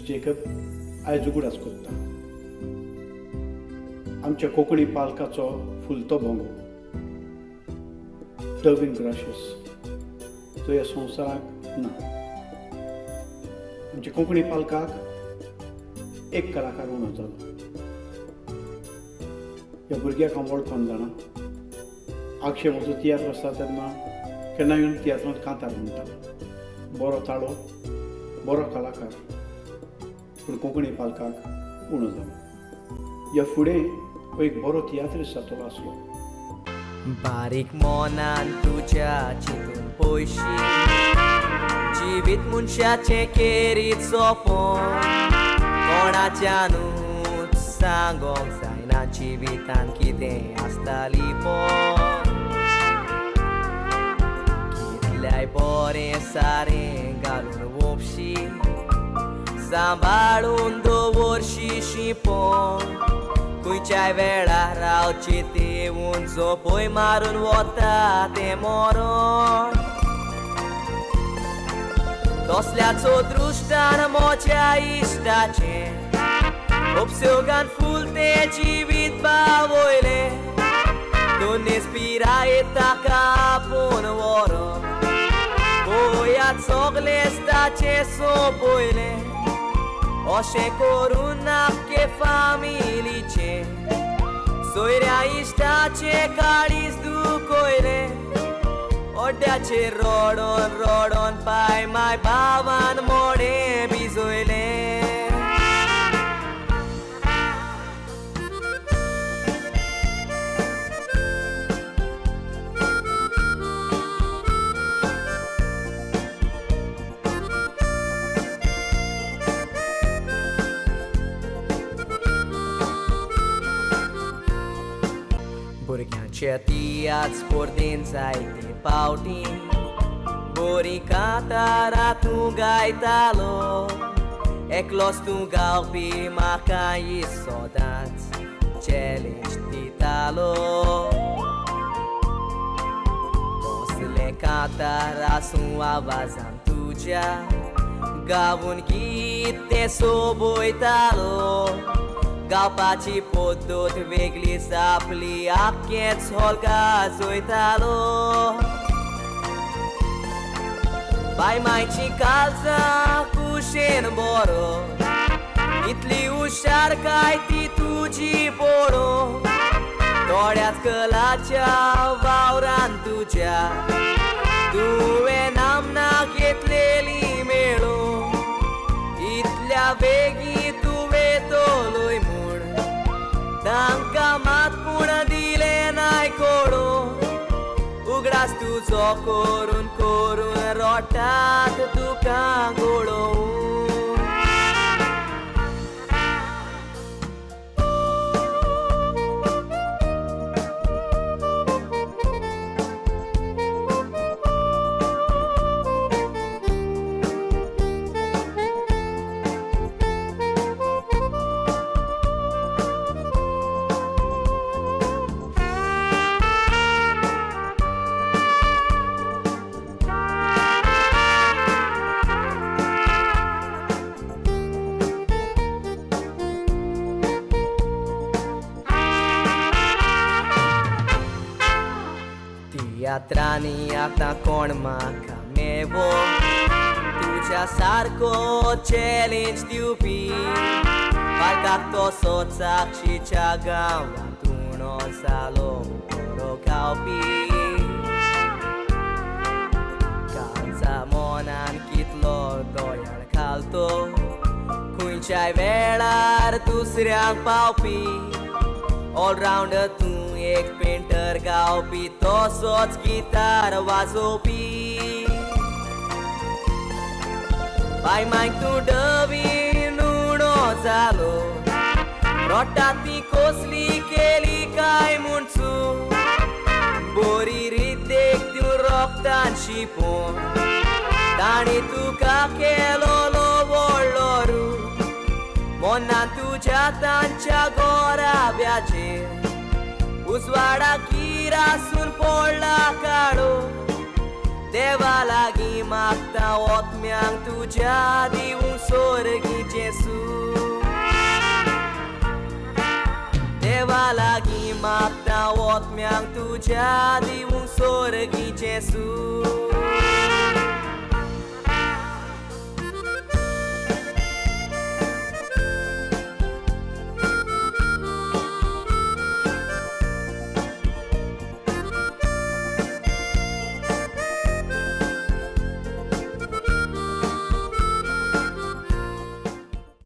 Jacob आयज उगडास करता. आमच्या कोंकणी पालकाचो फुलतो भोंगो डर्विन ग्राशियस जो ह्या संवसाराक ना. आमच्या कोंकणी पालकाक एक कलाकार उणो जालो. ह्या भुरग्याक हांव वळखून जाणा. आगशे म्हजो तियात्र आसता तेन्ना केन्ना येवन तियात्रांत कांतार म्हणटालो. बरो ताळो, बरो कलाकार, पूण कोंकणी पालकाक उणो जालो. ह्या फुडें हो एक बरो तियात्रिस्ट जातलो आसलो. बारीक मोनान तुज्या चिंतून पयशी जिवीत मनशाचें केरीत सोंपोन कोणाच्यानूच सांगोंक जायना जिवितान कितें आसताली पण कितल्याय बरें सारें घालून वोपशी सांबाळून दवरशी शिंपोन खंयच्याय वेळार रावची तेवून झोपय मारून वता तें मरण. तसल्याचो दृश्टान म्हज्या इश्टाचें उपसोगान फुलतें जिवीत बावयले. दोनीच पिराये ताका आपूण व्हरोन पळयात सगळेंच ताचें सोंपयलें. अशें करून नाके फामिलीचें सोयऱ्या इश्टाचें काळीज दुखयलें. ओड्याचेर रडोन रडोन पाय माय भावान मोडें भिजयलें. भुरग्यांच्या तियात्र स्पर्धेन जायते पावटी बरी कांतारां तूं गायतालो. एकलोच तूं गावपी म्हाका सदांच चॅलेंज दितालो. कसले कांतार आसूं आवाजान तुज्या गावून गीत तें सोबयतालो. गावपाची पद्दत वेगळीच आपली आख्खेंच हॉल गाजयतालो. बाय मायची काळजां कुशेन बरो इतली हुशार काय ती तुजी पळो. थोड्याच कलाच्या वावरान तुज्या तुवें नामना घेतलेली मेळो. इतल्या बेगी तुवें तोलोय म्हूण तांकां मात पूण दिलें नाय कळो. उगडास तुजो करून करून रोटात तुका गळोवून. तियात्रांनी आतां कोण म्हाका मेवो तुज्या सारको चॅलेंज दिवपी. पालकाक तसोच साक्षीच्या गांवांत उणो जालो बरो गावपी. काळजा मोनान कितलो दोयाळ घालतो खंयच्याय वेळार दुसऱ्यांक पावपी. ऑलरावंडर तूं एक पेंटर गावपी तसोच गिटार वाजोवपी. बाय मायक तूं डवीन उणो जालो. रोटा ती कसली केली काय म्हणचू बरी रितेक तूं रोगतान शिंपोन. ताणी तुका केलोलो व्हडलो रूप मोन्नान तुज्या तांच्या गोराब्याचेर उजवाडा किरासून पडला काळो. देवा लागीं मागता ओतम्यांक तुज्या दिवूंक सोरगीचें सूख देवा लागीं मागता ओतम्यांक तुज्या दिवूंक सोरगीचें सूख